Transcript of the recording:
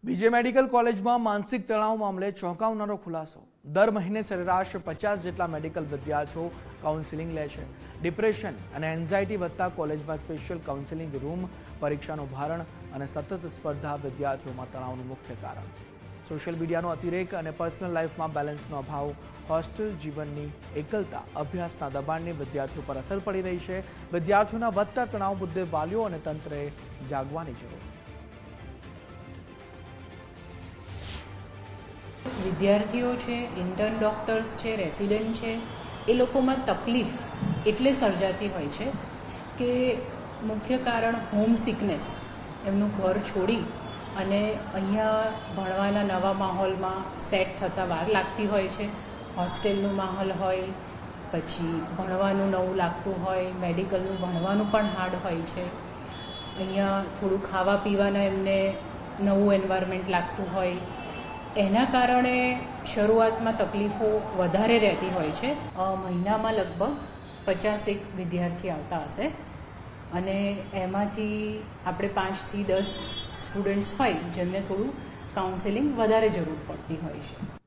બીજે મેડિકલ કોલેજમાં માનસિક તણાવ મામલે ચોંકાવનારો ખુલાસો। દર મહિને સરેરાશ 50 જેટલા મેડિકલ વિદ્યાર્થીઓ કાઉન્સેલિંગ લે છે। ડિપ્રેશન અને એન્ઝાઇટી વધતા કોલેજમાં સ્પેશિયલ કાઉન્સેલિંગ રૂમ, પરીક્ષાનું ભારણ અને સતત સ્પર્ધા વિદ્યાર્થીઓમાં તણાવનું મુખ્ય કારણ। સોશિયલ મીડિયાનો અતિરેક અને પર્સનલ લાઈફમાં બેલેન્સનો અભાવ, હોસ્ટેલ જીવનની એકલતા, અભ્યાસના દબાણની વિદ્યાર્થીઓ પર અસર પડી રહી છે। વિદ્યાર્થીઓના વધતા તણાવ મુદ્દે વાલીઓ અને તંત્રએ જાગવાની જરૂર। વિદ્યાર્થીઓ છે, ઇન્ટર્ન ડૉક્ટર્સ છે, રેસિડેન્ટ છે, એ લોકોમાં તકલીફ એટલે સર્જાતી હોય છે કે મુખ્ય કારણ હોમ સિકનેસ, એમનું ઘર છોડી અને અહીંયા ભણવાના નવા માહોલમાં સેટ થતાં વાર લાગતી હોય છે। હોસ્ટેલનું માહોલ હોય, પછી ભણવાનું નવું લાગતું હોય, મેડિકલનું ભણવાનું પણ હાર્ડ હોય છે। અહીંયા થોડું ખાવા પીવાના એમને નવું એન્વાયરમેન્ટ લાગતું હોય, એના કારણે શરૂઆતમાં તકલીફો વધારે રહેતી હોય છે। મહિનામાં લગભગ 50 વિદ્યાર્થી આવતા હશે અને એમાંથી આપણે 5 થી 10 સ્ટુડન્ટ્સ હોય જેમને થોડું કાઉન્સેલિંગ વધારે જરૂર પડતી હોય છે।